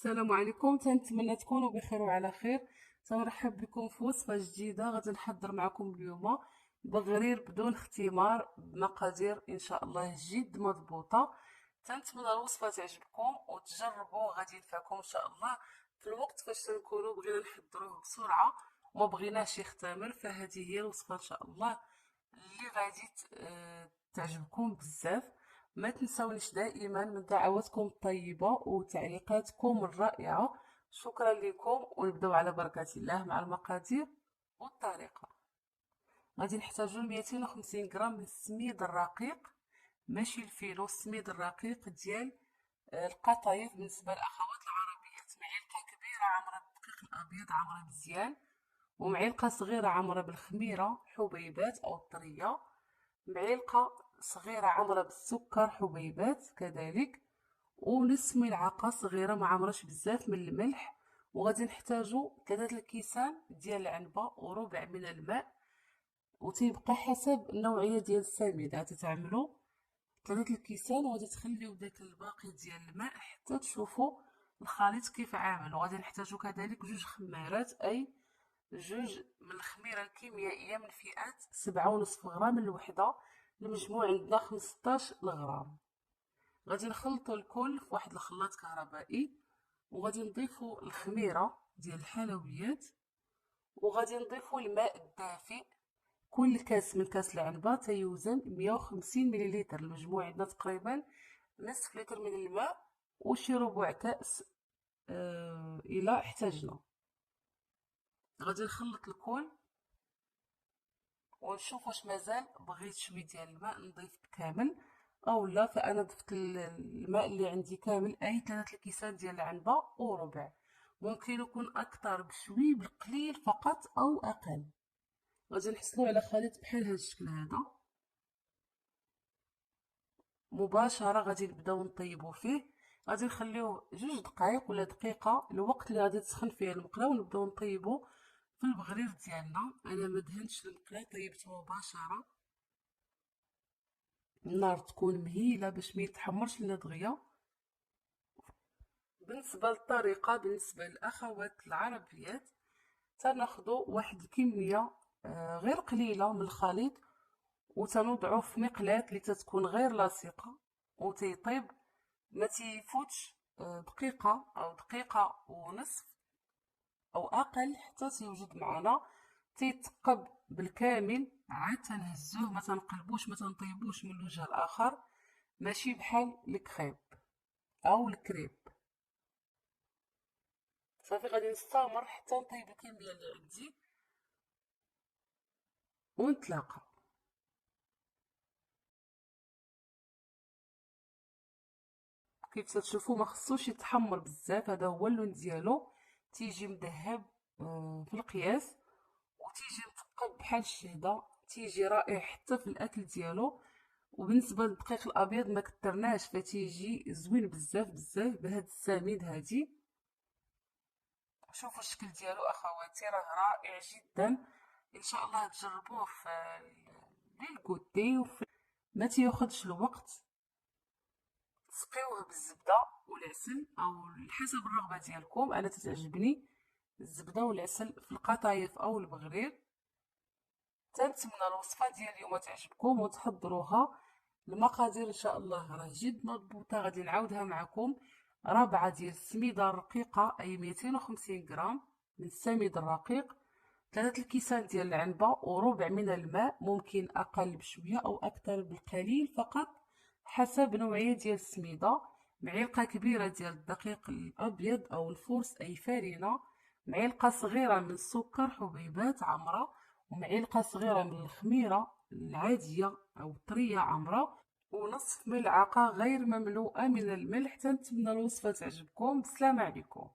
السلام عليكم، تنتمنى تكونوا بخير وعلى خير. تنرحب بكم في وصفه جديده غادي نحضر معكم اليوم بغرير بدون اختمار بمقادير ان شاء الله جد مضبوطه. تنتمنى الوصفه تعجبكم وتجربوا، غادي ينفعكم ان شاء الله في الوقت فاش تنكونوا بغينا نحضروه بسرعه وما بغيناش يختمر. فهذه هي الوصفه ان شاء الله اللي غادي تعجبكم بزاف. ما تنسونيش دائما من دعواتكم الطيبة وتعليقاتكم الرائعة. شكرا لكم، ونبداو على بركة الله مع المقادير والطريقة. غادي نحتاجو 250 غرام من السميد الرقيق، ماشي الفينو، السميد الرقيق ديال القطايف بالنسبة للأخوات العربيات. معلقة كبيرة عامرة بالدقيق الأبيض عامرة مزيان، ومعلقة صغيرة عامرة بالخميرة حبيبات أو طرية، معلقة صغيرة عامرة بالسكر حبيبات كذلك، ونصف ملعقة صغيرة ما عامرش بزاف من الملح. وغادي نحتاجو 3 الكيسان ديال العنبة وربع من الماء، وتيبقى حسب النوعية ديال السميد غادي تعملو 3 الكيسان، وغادي تخليو داك الباقي ديال الماء حتى تشوفوا الخليط كيف عامل. وغادي نحتاجو كذلك 2 خمارات، اي 2 من الخميره الكيميائيه من فئه 7.5 غرام الوحده، المجموع عندنا 15 غرام. غادي نخلطوا الكل في واحد الخلاط كهربائي، وغادي نضيفوا الخميره ديال الحلويات، وغادي نضيفوا الماء الدافئ. كل كاس من كاس العنبه تيوزن 150 مليلتر، المجموع عندنا تقريبا نصف لتر من الماء وشي ربع كاس الى احتاجنا. غادي نخلط الكل ونشوف واش مازال بغيت شويه ديال الماء نضيف كامل او لا. فانا ضفت الماء اللي عندي كامل، اي 3 الكيسان ديال العنبه وربع. ممكن يكون اكثر بشوي بالقليل فقط او اقل. غادي نحصلوا على خليط بحال هذا الشكل هذا. مباشره غادي نبداو نطيبوا فيه. غادي نخليوه 2 دقائق ولا دقيقه، الوقت اللي غادي تسخن فيه المقله، ونبداو نطيبوا في البغرير ديالنا. انا ما دهنتش المقله، طيبته مباشره. النار تكون مهيله باش ما يتحمرش لنا دغيا. بالنسبه للطريقه، بالنسبه للاخوات العربيات، تناخذوا واحد الكميه غير قليله من الخليط، وتنوضعوه في مقلاة اللي تتكون غير لاصقه وتيطيب. ما تيفوتش دقيقه او دقيقه ونصف او اقل حتى تيوجد معنا تيتقب بالكامل. عاد تنهزوه، ما تنقلبوش ما تنطيبوش من الوجه الاخر، ماشي بحال الكريب او الكريب. صافي غادي نستمر حتى نطيب الكميه اللي عندي ونتلاقى. كيف تشوفوا ما خصوش يتحمر بزاف، هذا هو اللون ديالو، تيجي مذهب في القياس، وتيجي مثقب بحال الشهده، تيجي رائع حتى في الاكل ديالو. وبالنسبه للدقيق الابيض ما كترناش، فتيجي زوين بزاف بزاف بهذا السميد هادي. شوفوا الشكل ديالو اخواتي، راه رائع جدا. ان شاء الله تجربوه في للكوتي ما تياخذش الوقت. تسقيوه بالزبده والعسل او حسب الرغبه ديالكم. انا تتعجبني الزبده والعسل في القطايف او البغرير. تنتمنى الوصفه ديال اليوم تعجبكم وتحضروها. المقادير ان شاء الله راه جد مضبوطه، غادي نعاودها معكم. ربعه ديال السميده الرقيقه، اي 250 غرام من السميد الرقيق، 3 الكيسان ديال العنبه وربع من الماء، ممكن اقل بشويه او اكثر بالقليل فقط حسب نوعيه ديال السميده. معلقه كبيره ديال الدقيق الابيض او الفورس اي فارينه، معلقه صغيره من السكر حبيبات عمره، ومعلقه صغيره من الخميره العاديه او طريه عمره، ونصف ملعقه غير مملوءه من الملح. تنتمنى الوصفه تعجبكم. بسلام عليكم.